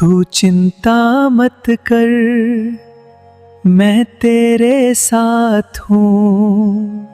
तू चिंता मत कर, मैं तेरे साथ हूँ।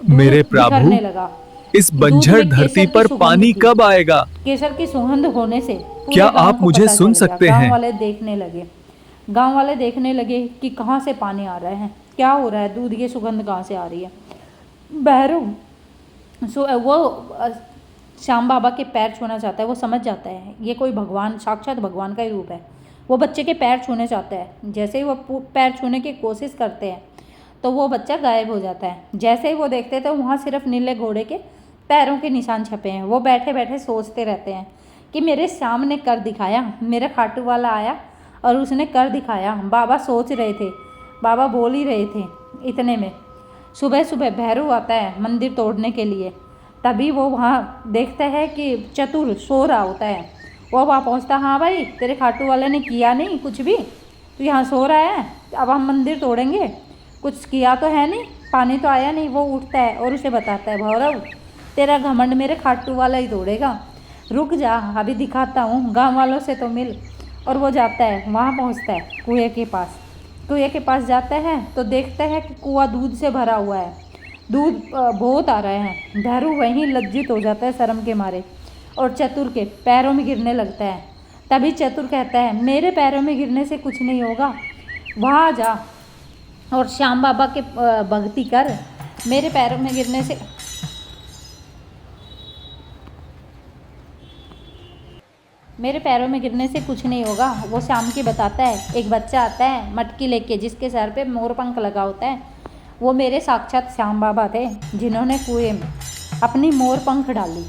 मेरे दूध प्रभु, बिखरने लगा। इस दूध बंजर में धरती केसर की पर सुगंध पानी थी। कब आएगा? केसर की सुगंध होने से क्या पूरे गांव आप को मुझे पता सुन चल गया। सकते गांव हैं? वाले देखने लगे। गांव वाले देखने लगे कि कहाँ से पानी आ रहा है, क्या हो रहा है, दूध की सुगंध कहाँ से आ रही है। भैरव वो श्याम बाबा के पैर छूना चाहता है। वो समझ जाता है ये कोई भगवान, साक्षात भगवान का ही रूप है। वो बच्चे के पैर छूने चाहता है। जैसे ही वो पैर छूने की कोशिश करते हैं तो वो बच्चा गायब हो जाता है। जैसे ही वो देखते हैं तो वहाँ सिर्फ नीले घोड़े के पैरों के निशान छपे हैं। वो बैठे बैठे सोचते रहते हैं कि मेरे श्याम ने कर दिखाया, मेरा खाटू वाला आया और उसने कर दिखाया। बाबा सोच रहे थे, बाबा बोल ही रहे थे। इतने में सुबह सुबह भैरव आता है मंदिर तोड़ने के लिए। तभी वो वहाँ देखता है कि चतुर सो रहा होता है। वो वहाँ पहुँचता, हाँ भाई तेरे खाटू वाले ने किया नहीं कुछ भी, तो यहाँ सो रहा है, अब हम मंदिर तोड़ेंगे, कुछ किया तो है नहीं, पानी तो आया नहीं। वो उठता है और उसे बताता है, भैरव तेरा घमंड मेरे खाटू वाला ही तोड़ेगा, रुक जा अभी दिखाता हूँ, गाँव वालों से तो मिल। और वो जाता है, वहाँ पहुँचता है कुएँ के पास। कुएँ के पास जाता है तो देखता है कि कुआँ दूध से भरा हुआ है, दूध बहुत आ रहा है। भैरू वहीं लज्जित हो जाता है शर्म के मारे और चतुर के पैरों में गिरने लगता है। तभी चतुर कहता है, मेरे पैरों में गिरने से कुछ नहीं होगा, वहाँ जा और श्याम बाबा के भक्ति कर, मेरे पैरों में गिरने से कुछ नहीं होगा। वो श्याम की बताता है। एक बच्चा आता है मटकी लेके जिसके सर पे मोर पंख लगा होता है। वो मेरे साक्षात श्याम बाबा थे जिन्होंने कुएं में अपनी मोर पंख डाली।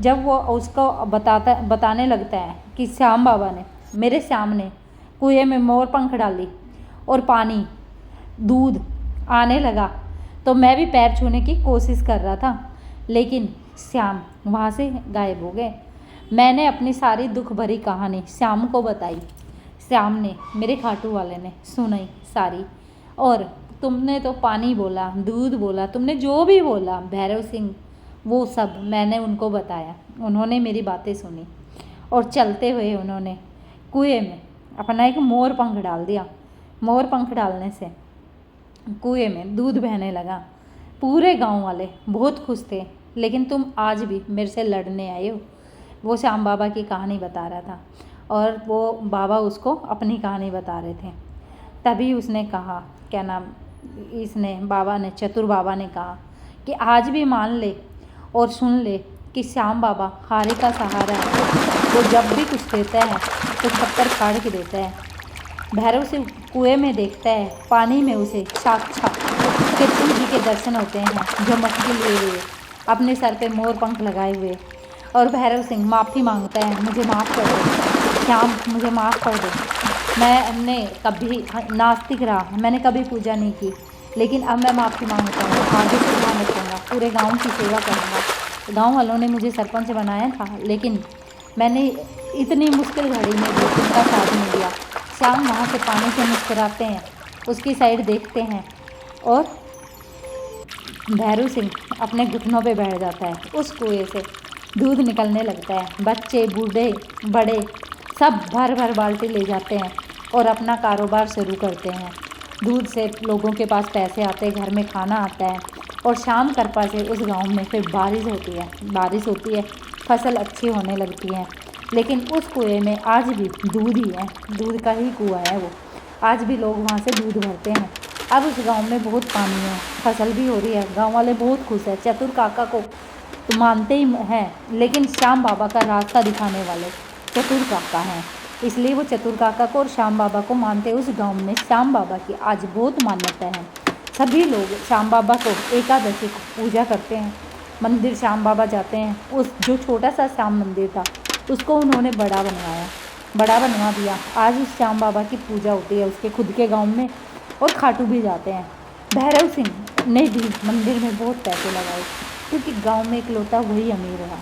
जब वो उसको बताने लगता है कि श्याम बाबा ने, मेरे श्याम ने कुएं में मोर पंख डाली और पानी दूध आने लगा, तो मैं भी पैर छूने की कोशिश कर रहा था, लेकिन श्याम वहाँ से गायब हो गए। मैंने अपनी सारी दुख भरी कहानी श्याम को बताई। श्याम ने, मेरे खाटू वाले ने सुनाई सारी। और तुमने तो पानी बोला, दूध बोला, तुमने जो भी बोला भैरव सिंह, वो सब मैंने उनको बताया। उन्होंने मेरी बातें सुनी और चलते हुए उन्होंने कुएं में अपना एक मोर पंख डाल दिया। मोर पंख डालने से कुएं में दूध बहने लगा। पूरे गांव वाले बहुत खुश थे। लेकिन तुम आज भी मेरे से लड़ने आए हो, वो श्याम बाबा की कहानी बता रहा था और वो बाबा उसको अपनी कहानी बता रहे थे। तभी उसने कहा, क्या नाम, इसने बाबा ने, चतुर बाबा ने कहा कि आज भी मान ले और सुन ले कि श्याम बाबा हारे का सहारा है। वो जब भी कुछ देता है तो पत्थर फाड़ के देता है। भैरव से कुएं में देखता है, पानी में उसे साक्षात केतु जी के दर्शन होते हैं जो मटकी लिए हुए, अपने सर पे मोर पंख लगाए हुए। और भैरव सिंह माफ़ी मांगता है, मुझे माफ़ कर दो श्याम, मुझे माफ़ कर दो, मैंने कभी नास्तिक रहा, मैंने कभी पूजा नहीं की, लेकिन अब मैं माफ़ी मांगता हूँ, आगे से ध्यान रखूँगा, पूरे गांव की सेवा करूँगा। गांव वालों ने मुझे सरपंच बनाया था, लेकिन मैंने इतनी मुश्किल घड़ी में भी उनका साथ नहीं दिया। श्याम वहाँ से पानी से मुस्कुराते हैं, उसकी साइड देखते हैं और भैरू सिंह अपने घुटनों पे बैठ जाता है। उस कुएं से दूध निकलने लगता है। बच्चे, बूढ़े, बड़े सब भर भर बाल्टी ले जाते हैं और अपना कारोबार शुरू करते हैं। दूध से लोगों के पास पैसे आते हैं, घर में खाना आता है। और शाम करपा से उस गांव में फिर बारिश होती है, फसल अच्छी होने लगती है। लेकिन उस कुएं में आज भी दूध ही है, दूध का ही कुआं है वो। आज भी लोग वहाँ से दूध भरते हैं। अब उस गांव में बहुत पानी है, फसल भी हो रही है, गांव वाले बहुत खुश हैं। चतुर काका को तो मानते ही हैं, लेकिन श्याम बाबा का रास्ता दिखाने वाले चतुर काका हैं, इसलिए वो चतुर काका को और श्याम बाबा को मानते हैं। उस गांव में श्याम बाबा की आज बहुत मान्यता है। सभी लोग श्याम बाबा को एकादशी को पूजा करते हैं, मंदिर श्याम बाबा जाते हैं। उस जो छोटा सा श्याम मंदिर था उसको उन्होंने बड़ा बनवा दिया। आज उस श्याम बाबा की पूजा होती है उसके खुद के गाँव में, और खाटू भी जाते हैं। भैरव सिंह ने भी मंदिर में बहुत पैसे लगाए, क्योंकि गांव में इकलौता वही अमीर रहा।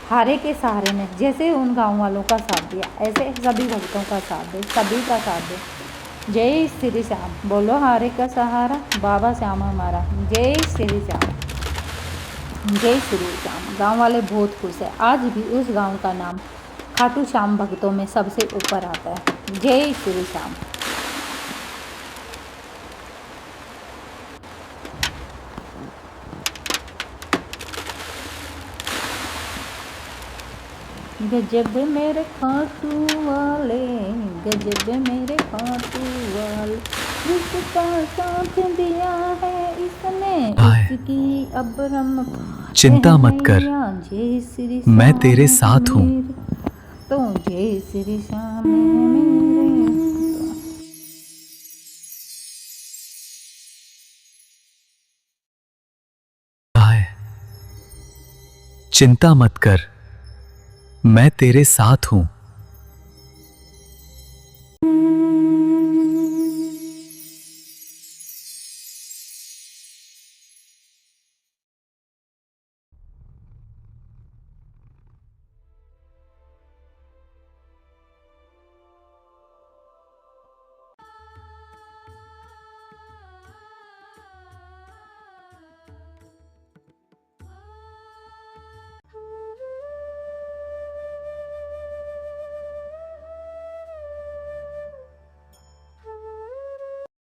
हारे के सहारे ने जैसे उन गांव वालों का साथ दिया, ऐसे सभी भक्तों का साथ दे, सभी का साथ दे। जय श्री श्याम, बोलो हारे का सहारा बाबा श्याम हमारा। जय श्री श्याम, जय श्री श्याम। गांव वाले बहुत खुश हैं। आज भी उस गांव का नाम खाटू श्याम भक्तों में सबसे ऊपर आता है। जय श्री श्याम। गजब मेरे खाटू वाले, गजब मेरे खाटू वाले, जिसका साथ दिया है इसने हाय। उसकी अब रम चिंता मत कर, जय श्री मैं श्याम तेरे साथ हूँ। मेरे, तो जय श्री श्याम मेरे। हाय। चिंता मत कर, मैं तेरे साथ हूँ।